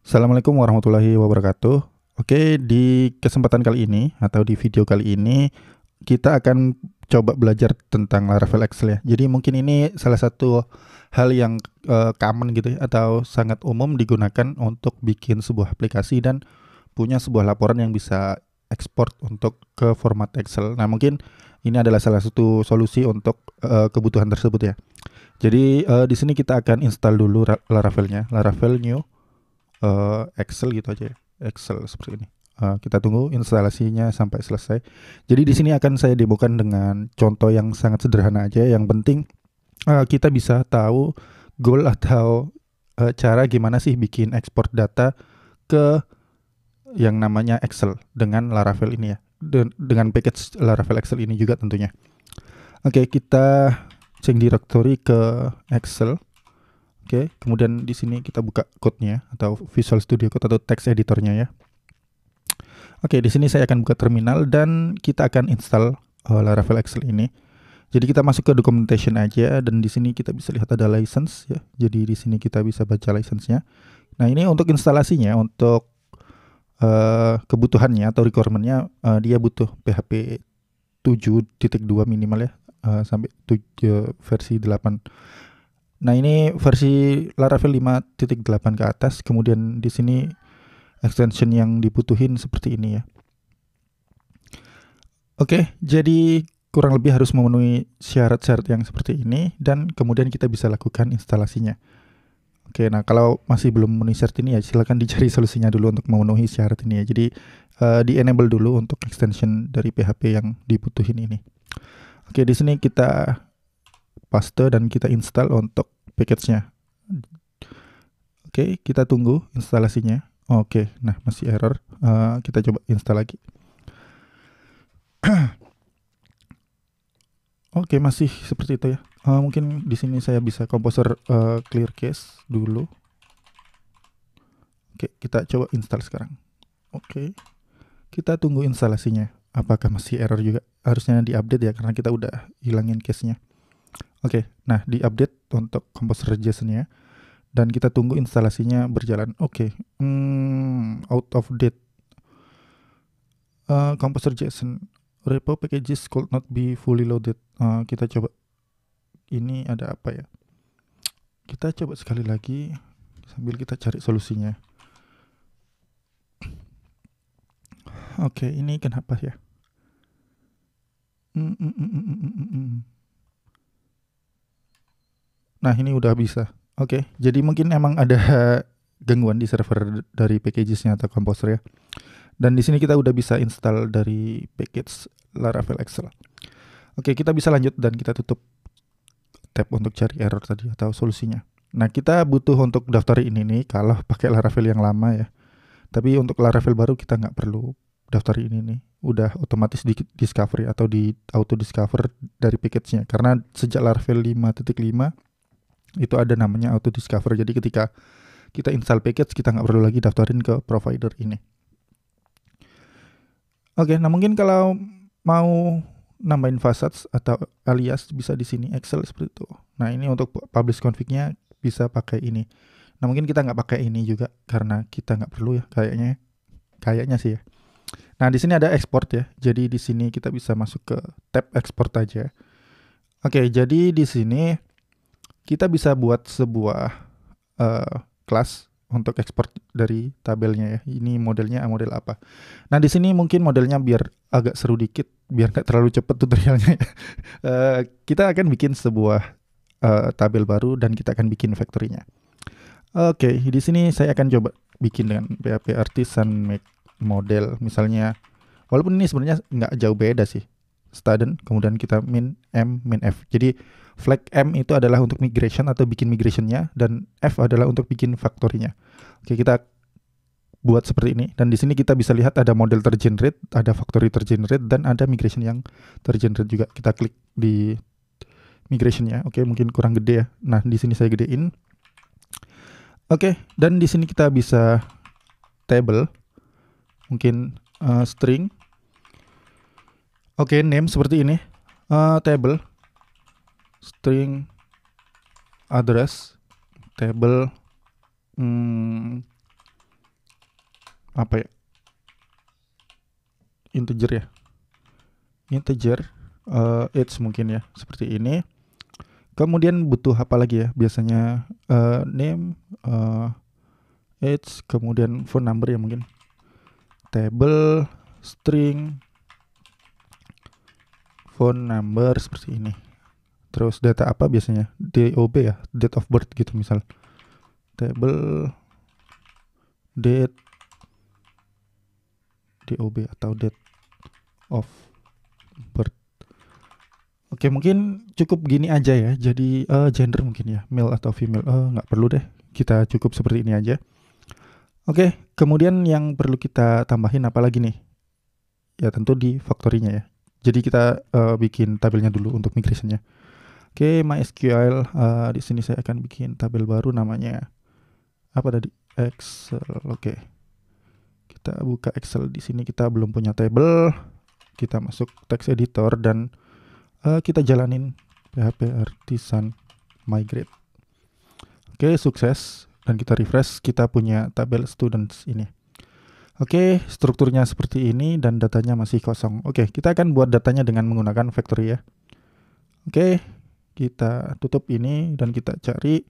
Assalamualaikum warahmatullahi wabarakatuh. Oke, di kesempatan kali ini atau di video kali ini kita akan coba belajar tentang Laravel Excel ya. Jadi mungkin ini salah satu hal yang common gitu ya, atau sangat umum digunakan untuk bikin sebuah aplikasi dan punya sebuah laporan yang bisa ekspor untuk ke format Excel. Nah, mungkin ini adalah salah satu solusi untuk kebutuhan tersebut ya. Jadi di sini kita akan install dulu Laravelnya, Laravel new Excel gitu aja ya. Excel seperti ini. Kita tunggu instalasinya sampai selesai. Jadi di sini akan saya demokan dengan contoh yang sangat sederhana aja. Yang penting kita bisa tahu goal atau cara gimana sih bikin ekspor data ke yang namanya Excel dengan Laravel ini ya. Dengan package Laravel Excel ini juga tentunya. Oke, kita change directory ke Excel. Oke, kemudian di sini kita buka code-nya atau Visual Studio Code atau text editornya ya. Oke, di sini saya akan buka terminal dan kita akan install Laravel Excel ini. Jadi kita masuk ke documentation aja dan di sini kita bisa lihat ada license ya. Jadi di sini kita bisa baca license-nya. Nah, ini untuk instalasinya, untuk kebutuhannya atau requirement-nya dia butuh PHP 7.2 minimal ya, sampai 7 versi 8. Nah, ini versi Laravel 5.8 ke atas. Kemudian di sini extension yang dibutuhin seperti ini ya. Oke, jadi kurang lebih harus memenuhi syarat-syarat yang seperti ini dan kemudian kita bisa lakukan instalasinya. Oke, nah kalau masih belum memenuhi syarat ini ya silakan dicari solusinya dulu untuk memenuhi syarat ini ya. Jadi di enable dulu untuk extension dari PHP yang dibutuhin ini. Oke, di sini kita paste dan kita install untuk package-nya. Oke, kita tunggu instalasinya. Oke, nah masih error. Kita coba install lagi. Oke, masih seperti itu ya. Mungkin di sini saya bisa composer clear cache dulu. Oke, kita coba install sekarang. Oke, kita tunggu instalasinya. Apakah masih error juga? Harusnya diupdate ya karena kita udah hilangin cache-nya. Oke, nah diupdate untuk composer JSON-nya dan kita tunggu instalasinya berjalan. Oke, out of date. Composer JSON repo packages could not be fully loaded. Kita coba. Ini ada apa ya? Kita coba sekali lagi sambil kita cari solusinya. Oke, ini kenapa ya? Nah, ini udah bisa. Oke, jadi mungkin emang ada gangguan di server dari packagesnya atau composer ya. Dan di sini kita udah bisa install dari package Laravel Excel. Oke, kita bisa lanjut dan kita tutup tab untuk cari error tadi atau solusinya. Nah, kita butuh untuk daftar ini nih kalau pakai Laravel yang lama ya. Tapi untuk Laravel baru kita nggak perlu daftar ini nih. Udah otomatis di discovery atau di auto discover dari package-nya. Karena sejak Laravel 5.5 itu ada namanya auto discover. Jadi ketika kita install package kita nggak perlu lagi daftarin ke provider ini. Oke, nah mungkin kalau mau nambahin facades atau alias bisa di sini Excel seperti itu. Nah, ini untuk publish config-nya bisa pakai ini. Nah, mungkin kita nggak pakai ini juga karena kita nggak perlu ya kayaknya sih ya. Nah, di sini ada export ya. Jadi di sini kita bisa masuk ke tab export aja. Oke, jadi di sini kita bisa buat sebuah kelas untuk ekspor dari tabelnya ya. Ini modelnya model apa. Nah, di sini mungkin modelnya biar agak seru dikit, biar nggak terlalu cepet tutorialnya. Kita akan bikin sebuah tabel baru dan kita akan bikin factory-nya. Oke, di sini saya akan coba bikin dengan PHP artisan make model. Misalnya, walaupun ini sebenarnya nggak jauh beda sih. Student, kemudian kita min M, min F. Jadi flag M itu adalah untuk migration atau bikin migrationnya dan F adalah untuk bikin factory-nya. Oke, kita buat seperti ini dan di sini kita bisa lihat ada model tergenerate, ada factory tergenerate dan ada migration yang tergenerate juga. Kita klik di migration-nya. Oke, mungkin kurang gede ya. Nah, di sini saya gedein. Oke, dan di sini kita bisa table, mungkin string. Oke, name seperti ini. Table, string, address, table, apa ya, integer ya, integer age mungkin ya, seperti ini. Kemudian butuh apa lagi ya biasanya, name, age, kemudian phone number ya mungkin, table, string, phone number seperti ini. Terus data apa biasanya, DOB ya, date of birth gitu misal, table date DOB atau date of birth. Oke, mungkin cukup gini aja ya. Jadi gender mungkin ya, male atau female. Nggak perlu deh, kita cukup seperti ini aja. Oke, kemudian yang perlu kita tambahin apa lagi nih? Ya tentu di factory-nya ya. Jadi kita bikin tabelnya dulu untuk migration-nya. Oke, MySQL, di sini saya akan bikin tabel baru namanya apa tadi? Excel. Oke. Kita buka Excel. Di sini kita belum punya table. Kita masuk text editor dan kita jalanin PHP Artisan migrate. Oke, sukses. Dan kita refresh, kita punya tabel students ini. Oke, strukturnya seperti ini dan datanya masih kosong. Oke, kita akan buat datanya dengan menggunakan factory ya. Oke, kita tutup ini dan kita cari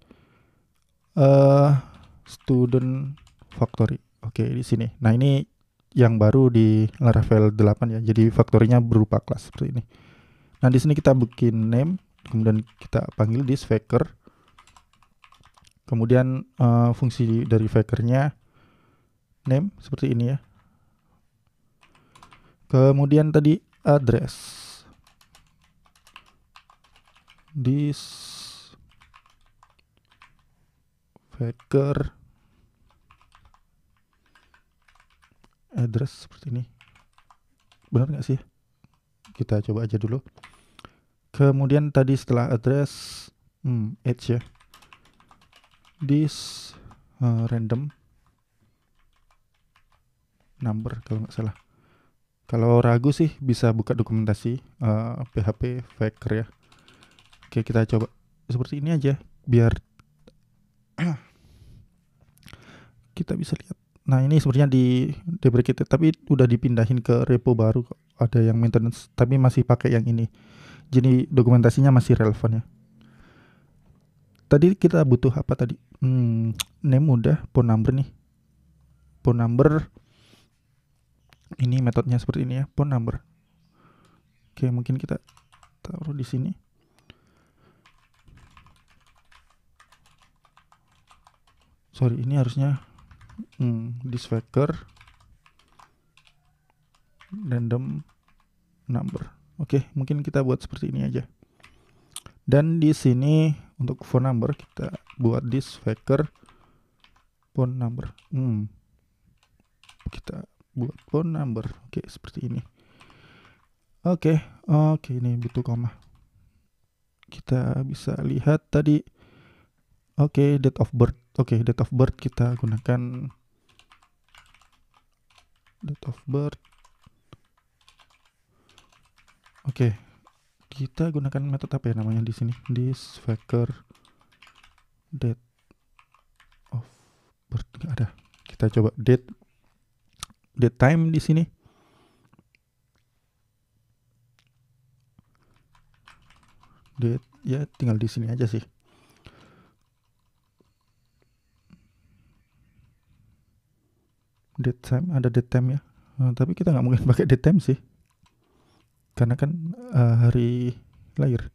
student factory. Oke, di sini. Nah, ini yang baru di Laravel 8 ya. Jadi factory-nya berupa kelas seperti ini. Nah, di sini kita bikin name, kemudian kita panggil this factor. Kemudian fungsi dari factor-nya name seperti ini ya. Kemudian tadi address. This factor address seperti ini. Benar nggak sih? Kita coba aja dulu. Kemudian tadi setelah address age ya. This random number kalau nggak salah. Kalau ragu sih bisa buka dokumentasi PHP factor ya. Oke, kita coba seperti ini aja biar kita bisa lihat. Nah, ini sepertinya di deprecated tapi udah dipindahin ke repo baru. Ada yang maintenance tapi masih pakai yang ini. Jadi dokumentasinya masih relevan ya. Tadi kita butuh apa tadi? Name udah, phone number nih. Phone number ini metodenya seperti ini ya, phone number. Oke, mungkin kita taruh di sini. Sorry, ini harusnya this factor random number. Oke, mungkin kita buat seperti ini aja. Dan di sini untuk phone number kita buat this factor phone number. Kita buat phone number. Oke, seperti ini. Oke, ini butuh koma. Kita bisa lihat tadi. Oke, date of birth. Oke, date of birth kita gunakan date of birth. Oke, kita gunakan metode apa ya namanya di sini? This factor date of birth nggak ada. Kita coba date time di sini. Date ya tinggal di sini aja sih. Date time, ada date time ya. Tapi kita nggak mungkin pakai date time sih, karena kan hari lahir.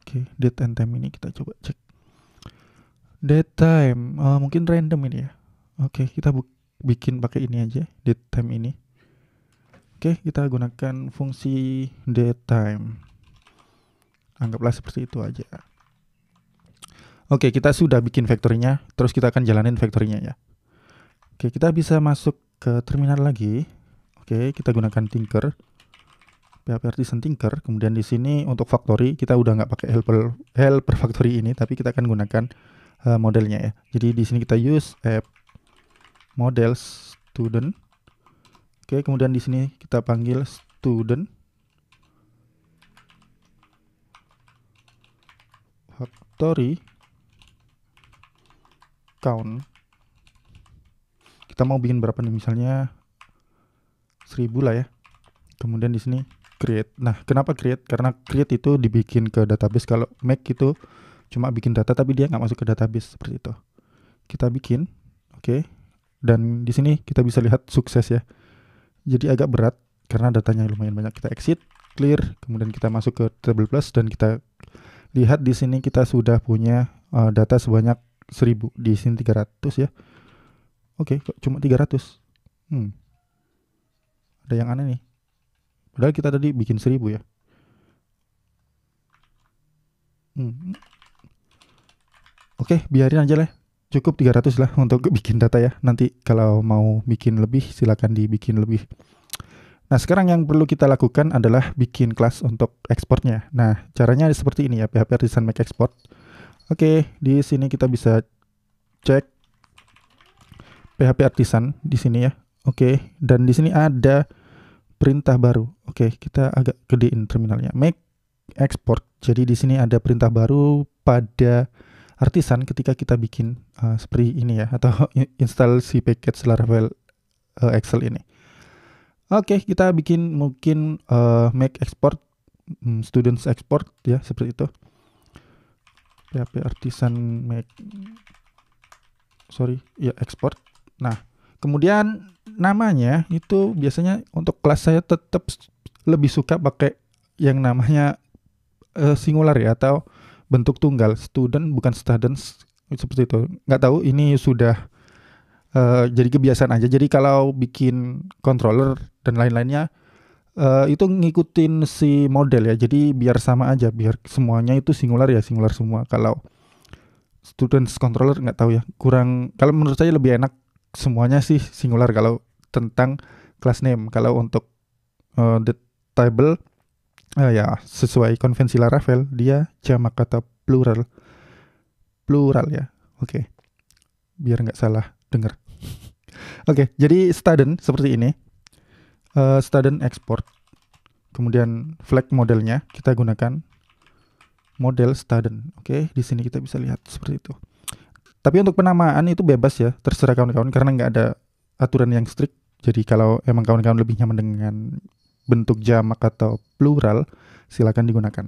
Oke, date and time ini kita coba cek. Date time, mungkin random ini ya. Oke, kita bikin pakai ini aja, date time ini. Oke, kita gunakan fungsi date time. Anggaplah seperti itu aja. Oke, kita sudah bikin factory-nya, terus kita akan jalanin factory-nya ya. Oke, kita bisa masuk ke terminal lagi. Oke, kita gunakan Tinker, PHP Artisan Tinker. Kemudian di sini untuk factory kita udah nggak pakai helper factory ini, tapi kita akan gunakan modelnya ya. Jadi di sini kita use app model student. Oke, kemudian di sini kita panggil student factory count. kita mau bikin berapa nih, misalnya 1000 lah ya. Kemudian di sini create. Nah, kenapa create? Karena create itu dibikin ke database. Kalau make itu cuma bikin data tapi dia nggak masuk ke database seperti itu. Kita bikin, oke. Dan di sini kita bisa lihat sukses ya. Jadi agak berat karena datanya lumayan banyak. Kita exit, clear, kemudian kita masuk ke table plus dan kita lihat di sini kita sudah punya data sebanyak 1000. Di sini 300 ya. Oke, kok cuma 300. Ada yang aneh nih. Padahal kita tadi bikin 1000 ya. Oke, biarin aja lah. Cukup 300 lah untuk bikin data ya. Nanti kalau mau bikin lebih silakan dibikin lebih. Nah, sekarang yang perlu kita lakukan adalah bikin kelas untuk ekspornya. Nah, caranya seperti ini ya, PHP Artisan Make Export. Oke, di sini kita bisa cek PHP Artisan di sini ya. Oke, dan di sini ada perintah baru. Oke, kita agak gedein terminalnya. Make export. Jadi di sini ada perintah baru pada Artisan ketika kita bikin seperti ini ya, atau install si package Laravel Excel ini. Oke, kita bikin mungkin make export, students export ya, seperti itu. PHP Artisan make export. Nah, kemudian namanya itu biasanya untuk kelas saya tetap lebih suka pakai yang namanya singular ya, atau bentuk tunggal, student bukan students, seperti itu. Nggak tahu, ini sudah jadi kebiasaan aja. Jadi kalau bikin controller dan lain-lainnya itu ngikutin si model ya, jadi biar sama aja, biar semuanya itu singular ya, singular semua. Kalau students controller nggak tahu ya, kurang, kalau menurut saya lebih enak semuanya sih singular kalau tentang class name. Kalau untuk the table ya sesuai konvensi Laravel dia jamak atau plural ya. Oke. Biar nggak salah dengar. Oke, jadi student seperti ini. Student export. Kemudian flag modelnya kita gunakan model student. Oke, di sini kita bisa lihat seperti itu. Tapi untuk penamaan itu bebas ya, terserah kawan-kawan karena nggak ada aturan yang strict. Jadi kalau emang kawan-kawan lebih nyaman dengan bentuk jamak atau plural, silakan digunakan.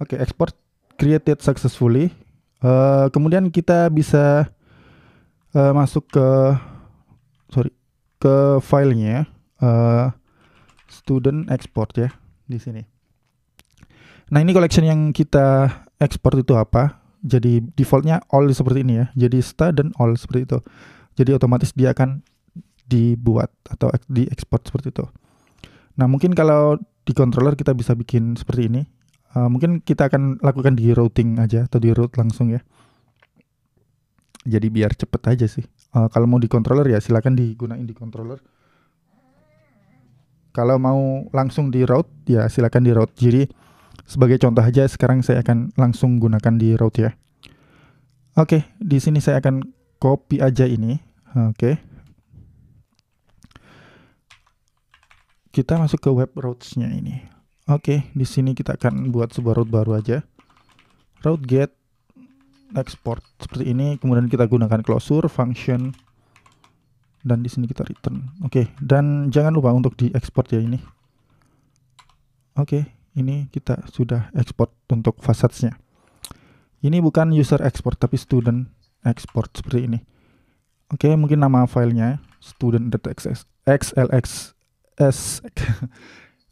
Oke, export created successfully. Kemudian kita bisa masuk ke filenya, student export ya di sini. Nah, ini collection yang kita export itu apa? Jadi defaultnya all seperti ini ya. Jadi student all seperti itu. Jadi otomatis dia akan dibuat atau diekspor seperti itu. Nah, mungkin kalau di controller kita bisa bikin seperti ini. Mungkin kita akan lakukan di routing aja atau di route langsung ya. Jadi biar cepet aja sih. Kalau mau di controller ya silakan digunain di controller. Kalau mau langsung di route ya silakan di route. Jadi sebagai contoh aja sekarang saya akan langsung gunakan di route ya. Oke, di sini saya akan copy aja ini. Oke. Kita masuk ke web routes-nya ini. Oke, di sini kita akan buat sebuah route baru aja. Route get export seperti ini, kemudian kita gunakan closure function dan di sini kita return. Oke, dan jangan lupa untuk diekspor ya ini. Oke, ini kita sudah export untuk facades-nya. Ini bukan user export tapi student export seperti ini. Oke, mungkin nama filenya student.xlx.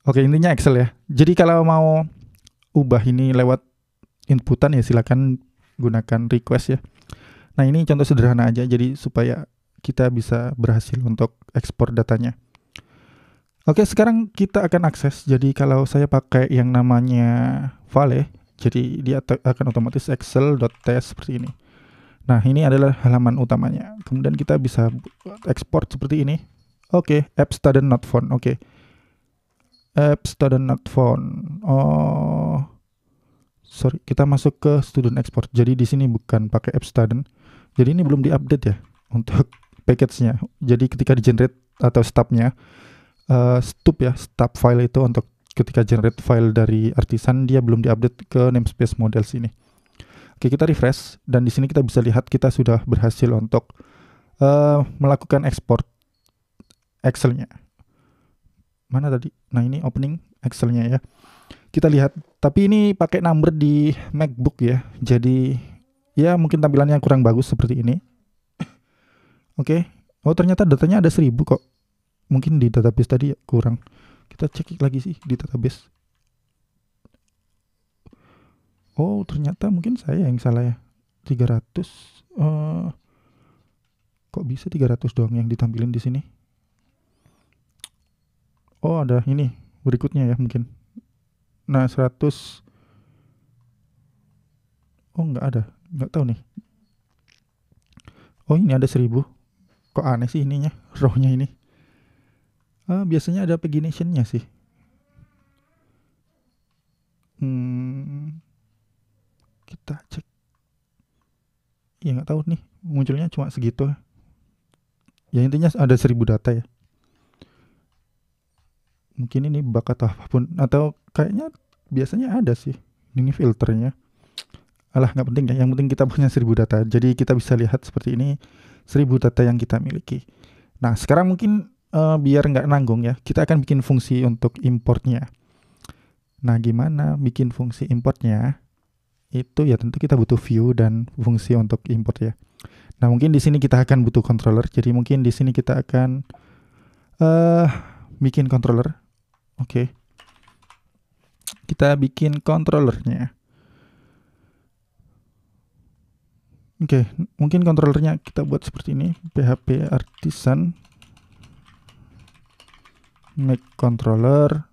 Oke, intinya Excel ya. Jadi kalau mau ubah ini lewat inputan ya silakan gunakan request ya. Nah, ini contoh sederhana aja jadi supaya kita bisa berhasil untuk ekspor datanya. Oke, sekarang kita akan akses. Jadi kalau saya pakai yang namanya Vale, jadi dia akan otomatis excel.ts seperti ini. Nah, ini adalah halaman utamanya. Kemudian kita bisa ekspor seperti ini. Oke, app student not found. Oke. App student not found. Oh. Sorry, kita masuk ke student export. Jadi di sini bukan pakai app student. Jadi ini belum diupdate ya untuk package-nya. Jadi ketika di-generate atau stub-nya stub file itu untuk ketika generate file dari Artisan dia belum diupdate ke namespace models ini. Oke, kita refresh dan di sini kita bisa lihat kita sudah berhasil untuk melakukan ekspor Excel-nya. Mana tadi? Nah, ini opening Excel-nya ya. Kita lihat, tapi ini pakai number di MacBook ya. Jadi ya mungkin tampilannya kurang bagus seperti ini. Oke. Oh, ternyata datanya ada 1000 kok. Mungkin di database tadi ya kurang. Kita cek lagi sih di database. Oh, ternyata mungkin saya yang salah ya. 300 kok bisa 300 doang yang ditampilin di sini? Oh, ada ini berikutnya ya mungkin. Nah, 100. Oh, nggak ada. Nggak tahu nih. Oh, ini ada 1000. Kok aneh sih ininya, rohnya ini. Biasanya ada pagination-nya sih. Kita cek. Ya nggak tahu nih, munculnya cuma segitu. Ya intinya ada 1000 data ya. Mungkin ini bug atau apapun, atau kayaknya biasanya ada sih ini filternya. Alah, nggak penting ya, yang penting kita punya 1000 data. Jadi kita bisa lihat seperti ini 1000 data yang kita miliki. Nah, sekarang mungkin biar nggak nanggung ya, kita akan bikin fungsi untuk importnya. Nah, gimana bikin fungsi importnya? Itu ya tentu kita butuh view dan fungsi untuk import ya. Nah, mungkin di sini kita akan butuh controller. Jadi mungkin di sini kita akan bikin controller. Oke. Kita bikin controllernya. Oke, mungkin controllernya kita buat seperti ini. PHP artisan make controller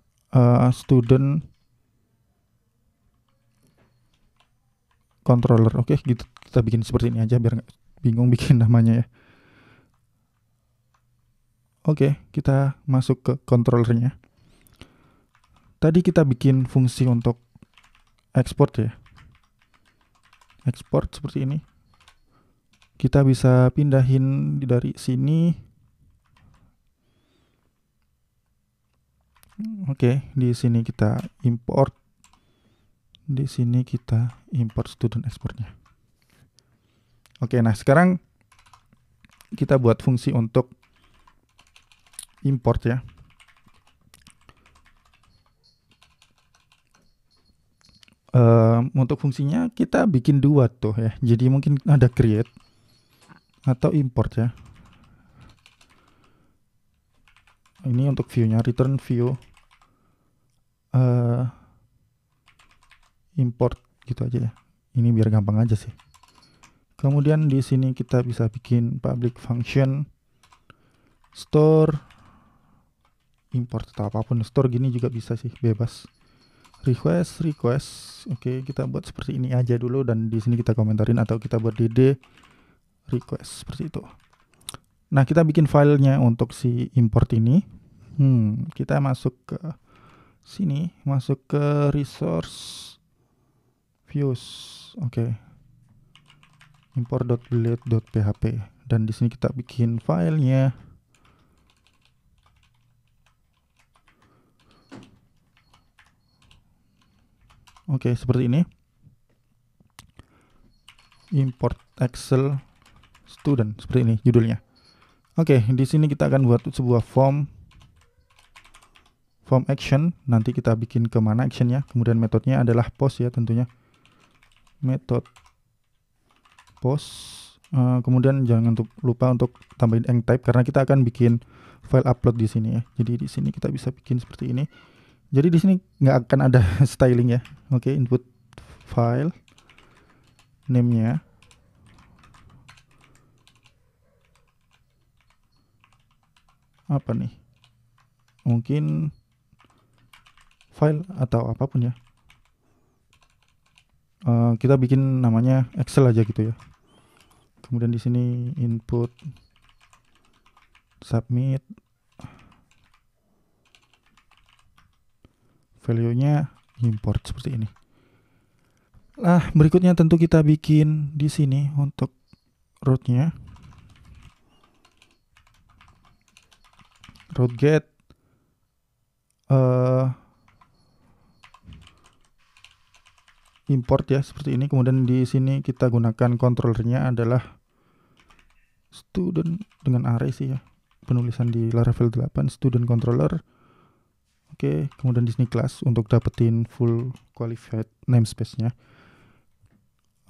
student controller. Oke, gitu. Kita bikin seperti ini aja biar nggak bingung bikin namanya ya. Oke, kita masuk ke controllernya. Tadi kita bikin fungsi untuk export ya. Export seperti ini. Kita bisa pindahin dari sini. Oke, di sini kita import. Di sini kita import student exportnya. Oke, nah sekarang kita buat fungsi untuk import ya. Untuk fungsinya kita bikin dua tuh ya. Jadi mungkin ada create atau import ya. Ini untuk view-nya, return view import gitu aja ya. Ini biar gampang aja sih. Kemudian di sini kita bisa bikin public function store import atau apapun. Store gini juga bisa sih, bebas. Request. Oke, kita buat seperti ini aja dulu dan di sini kita komentarin atau kita buat dd request seperti itu. Nah, kita bikin filenya untuk si import ini. Kita masuk ke sini, masuk ke resource views. Oke. import.delete.php dan di sini kita bikin filenya. Oke, seperti ini. Import Excel student seperti ini judulnya. Oke, di sini kita akan buat sebuah form action. Nanti kita bikin kemana actionnya. Kemudian metodenya adalah post ya tentunya. Metode post. Kemudian jangan lupa untuk tambahin type karena kita akan bikin file upload di sini ya. Jadi di sini kita bisa bikin seperti ini. Jadi di sini nggak akan ada styling ya. Oke, input file name-nya. Apa nih? Mungkin file atau apapun ya. Kita bikin namanya Excel aja gitu ya. Kemudian di sini input submit value-nya import seperti ini. Nah, berikutnya tentu kita bikin di sini untuk route-nya. Route get import ya seperti ini. Kemudian di sini kita gunakan controllernya adalah student dengan array sih ya, penulisan di Laravel 8 student controller. Oke, kemudian di sini class untuk dapetin full qualified namespace-nya.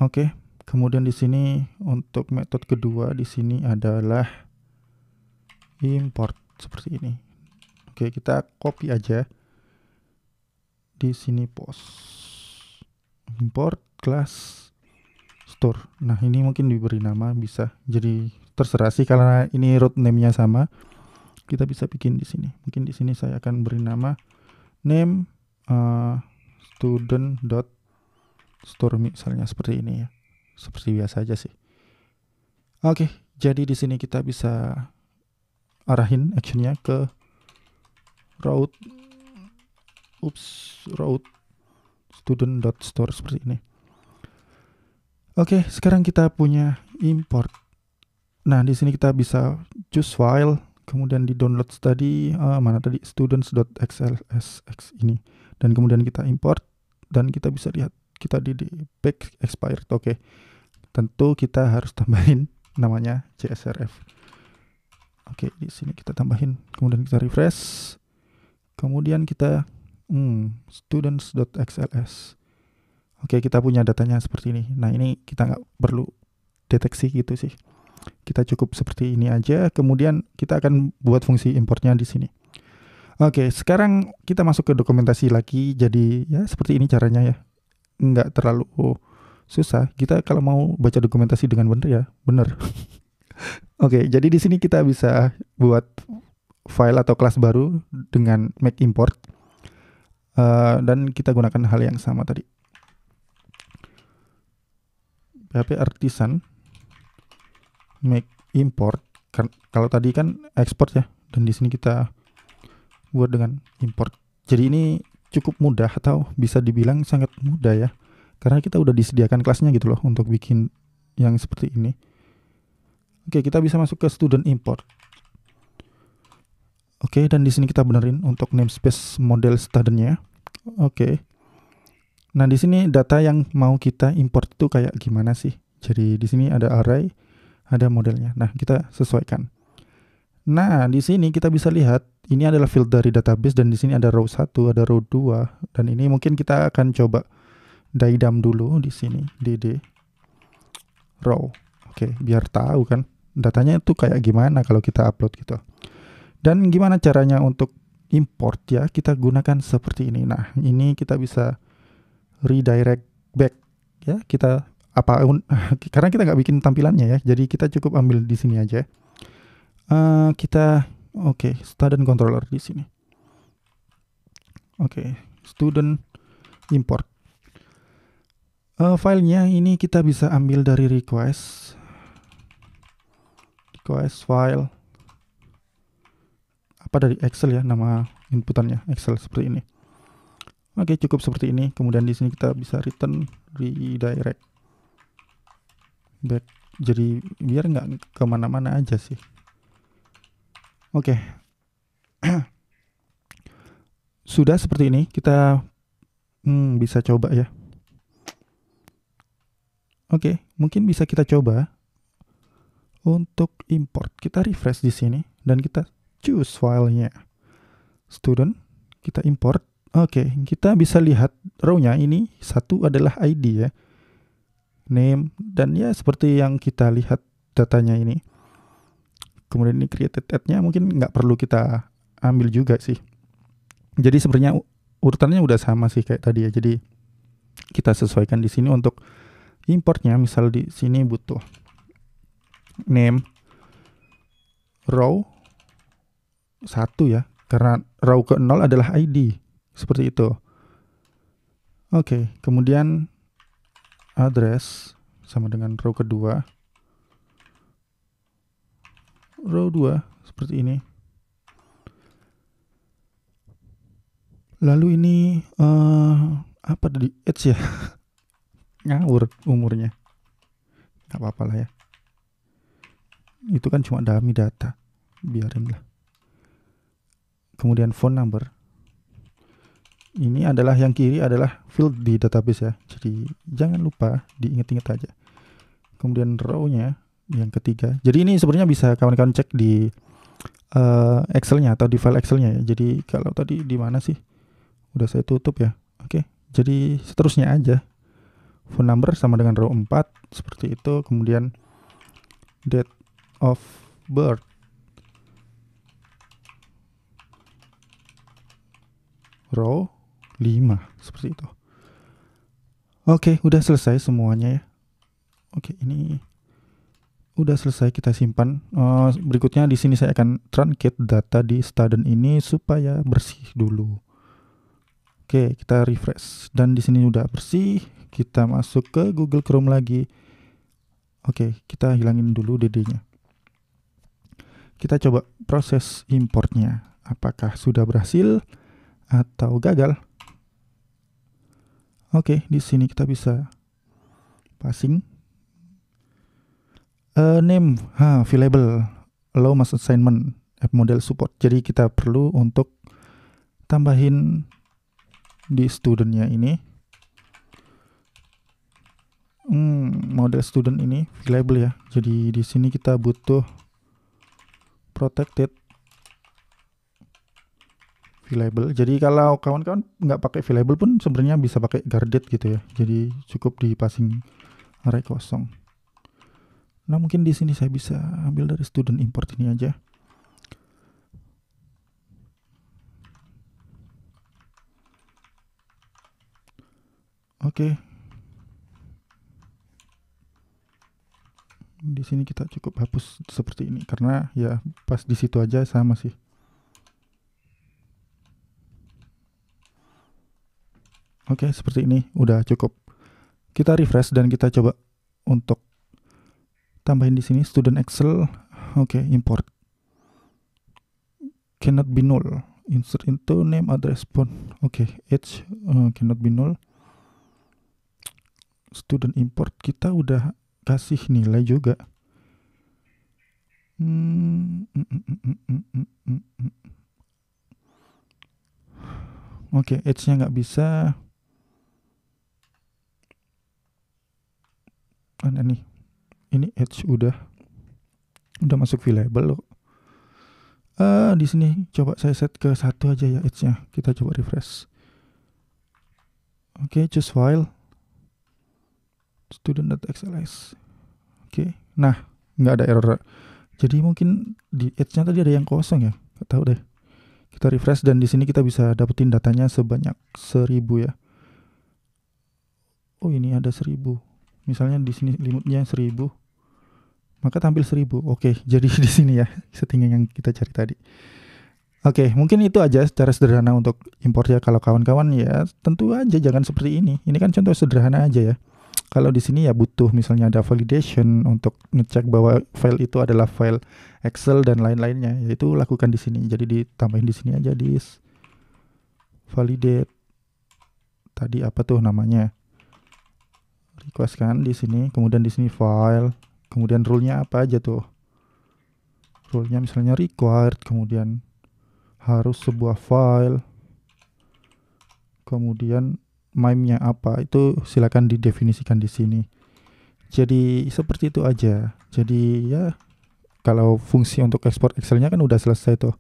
Oke, kemudian di sini untuk metode kedua di sini adalah import seperti ini. Oke, kita copy aja. Di sini post import class store. Nah, ini mungkin diberi nama bisa. Jadi terserah sih karena ini root name-nya sama. Kita bisa bikin di sini. Mungkin di sini saya akan beri nama name student.store misalnya seperti ini ya. Seperti biasa aja sih. Oke, jadi di sini kita bisa arahin actionnya ke route student.store seperti ini. Oke, sekarang kita punya import. Nah, di sini kita bisa choose file, kemudian di download tadi mana tadi students.xlsx ini, dan kemudian kita import dan kita bisa lihat kita di back expired. Oke, tentu kita harus tambahin namanya csrf. Oke, di sini kita tambahin, kemudian kita refresh, kemudian kita students.xls. Oke, kita punya datanya seperti ini. Nah, ini kita nggak perlu deteksi gitu sih. Kita cukup seperti ini aja. Kemudian kita akan buat fungsi importnya di sini. Oke, sekarang kita masuk ke dokumentasi lagi. Jadi ya seperti ini caranya ya. Nggak terlalu susah. Kita kalau mau baca dokumentasi dengan benar ya benar. Oke, jadi di sini kita bisa buat file atau kelas baru dengan make import. Dan kita gunakan hal yang sama tadi. PHP artisan make import. Kalau tadi kan export ya, dan di sini kita buat dengan import. Jadi ini cukup mudah atau bisa dibilang sangat mudah ya, karena kita udah disediakan kelasnya gitu loh untuk bikin yang seperti ini. Oke, kita bisa masuk ke student import. Oke, dan di sini kita benerin untuk namespace model studentnya. Oke. Nah, di sini data yang mau kita import itu kayak gimana sih? Jadi di sini ada array, ada modelnya. Nah, kita sesuaikan. Nah, di sini kita bisa lihat ini adalah field dari database dan di sini ada row 1, ada row 2, dan ini mungkin kita akan coba didam dulu di sini dd row. Oke, biar tahu kan datanya itu kayak gimana kalau kita upload gitu. Dan gimana caranya untuk import ya? Kita gunakan seperti ini. Nah, ini kita bisa redirect back ya, kita karena kita nggak bikin tampilannya ya, jadi kita cukup ambil di sini aja. Kita student controller di sini. Student import. Filenya ini kita bisa ambil dari request file dari Excel ya, nama inputannya Excel seperti ini. Oke, cukup seperti ini. Kemudian di sini kita bisa return redirect back. Jadi biar nggak kemana-mana aja sih. Oke. Sudah seperti ini. Kita bisa coba ya. Oke, mungkin bisa kita coba untuk import. Kita refresh di sini dan kita choose filenya. Student, kita import. Oke, kita bisa lihat row-nya ini satu adalah ID ya, name, dan ya seperti yang kita lihat datanya ini. Kemudian ini created at-nya mungkin nggak perlu kita ambil juga sih. Jadi sebenarnya urutannya udah sama sih kayak tadi ya. Jadi kita sesuaikan di sini untuk importnya. Misal di sini butuh name row 1 ya, karena row ke-0 adalah ID. Seperti itu. Oke, kemudian address sama dengan row kedua. Row 2 seperti ini. Lalu ini apa tadi? Age ya. Ngawur umurnya. Gak apa-apa lah ya. Itu kan cuma dummy data. Biarin lah. Kemudian phone number. Ini adalah yang kiri adalah field di database ya. Jadi jangan lupa diingat-ingat aja. Kemudian row-nya yang ketiga. Jadi ini sebenarnya bisa kawan-kawan cek di Excel-nya atau di file Excel-nya ya. Jadi kalau tadi di mana sih? Udah saya tutup ya. Oke. Jadi seterusnya aja. Phone number sama dengan row 4 seperti itu. Kemudian date of birth. Row 5 seperti itu. Oke, udah selesai semuanya ya. Oke, ini udah selesai, kita simpan. Berikutnya di sini saya akan truncate data di student ini supaya bersih dulu. Oke, kita refresh dan di sini udah bersih. Kita masuk ke Google Chrome lagi. Oke, kita hilangin dulu DD-nya. Kita coba proses importnya. Apakah sudah berhasil atau gagal? Oke, di sini kita bisa passing. Name, available, allow mass assignment, app model support. Jadi kita perlu untuk tambahin di studentnya ini. Model student ini available ya. Jadi di sini kita butuh protected available. Jadi kalau kawan-kawan nggak pakai available pun sebenarnya bisa pakai guarded gitu ya. Jadi cukup di passing array kosong. Nah, mungkin di sini saya bisa ambil dari student import ini aja. Oke. Di sini kita cukup hapus seperti ini karena ya pas di situ aja sama sih. Oke, seperti ini udah cukup. Kita refresh dan kita coba untuk tambahin di sini student Excel. Oke, import. Cannot be null. Insert into name address phone. Oke, age cannot be null. Student import kita udah kasih nilai juga. Oke, age-nya nggak bisa. Nah, ini age udah masuk available loh. Di sini coba saya set ke 1 aja ya age-nya. Kita coba refresh. Oke, choose file. Student.xls. Oke. Nah, nggak ada error. Jadi mungkin di age-nya tadi ada yang kosong ya. Nggak tahu deh. Kita refresh dan di sini kita bisa dapetin datanya sebanyak 1000 ya. Oh, ini ada 1000. Misalnya di sini limitnya 1000. Maka tampil 1000. Oke, jadi di sini ya settingnya yang kita cari tadi. Oke, mungkin itu aja secara sederhana untuk importnya. Kalau kawan-kawan ya tentu aja jangan seperti ini. Ini kan contoh sederhana aja ya. Kalau di sini ya butuh misalnya ada validation untuk ngecek bahwa file itu adalah file Excel dan lain-lainnya, yaitu lakukan di sini. Jadi ditambahin di sini aja di validate. Tadi apa tuh namanya? Request kan di sini, kemudian di sini file, kemudian rule-nya apa aja tuh? Rule-nya misalnya required, kemudian harus sebuah file, kemudian MIME-nya apa, itu silakan didefinisikan di sini. Jadi seperti itu aja. Jadi ya kalau fungsi untuk ekspor Excel-nya kan udah selesai tuh.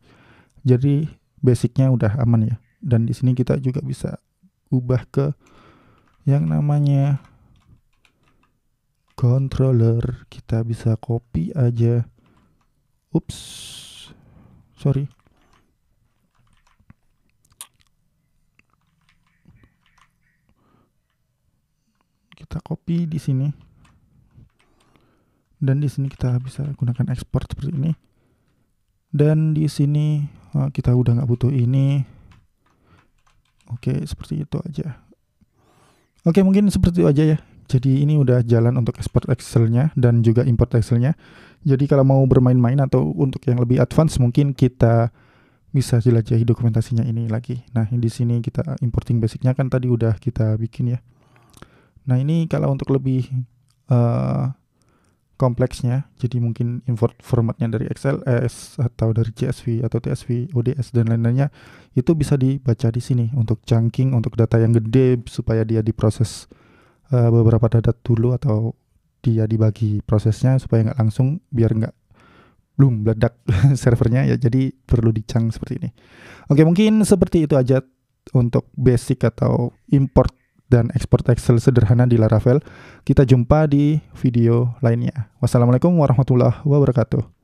Jadi basic-nya udah aman ya. Dan di sini kita juga bisa ubah ke yang namanya controller. Kita bisa copy aja. Ups, sorry. Kita copy di sini. Dan di sini kita bisa gunakan ekspor seperti ini. Dan di sini kita udah nggak butuh ini. Oke, seperti itu aja. Oke, mungkin seperti itu aja ya. Jadi ini udah jalan untuk ekspor Excel-nya dan juga import Excel-nya. Jadi kalau mau bermain-main atau untuk yang lebih advance mungkin kita bisa jelajahi dokumentasinya ini lagi. Nah, di sini kita importing basic-nya kan tadi udah kita bikin ya. Nah, ini kalau untuk lebih kompleksnya, jadi mungkin import formatnya dari XLS atau dari CSV atau TSV, ODS dan lain-lainnya, itu bisa dibaca di sini untuk chunking, untuk data yang gede supaya dia diproses beberapa data dulu atau dia dibagi prosesnya supaya nggak langsung, biar nggak belum meledak servernya ya, jadi perlu dicang seperti ini. Oke, mungkin seperti itu aja untuk basic atau import dan export Excel sederhana di Laravel. Kita jumpa di video lainnya. Wassalamualaikum warahmatullahi wabarakatuh.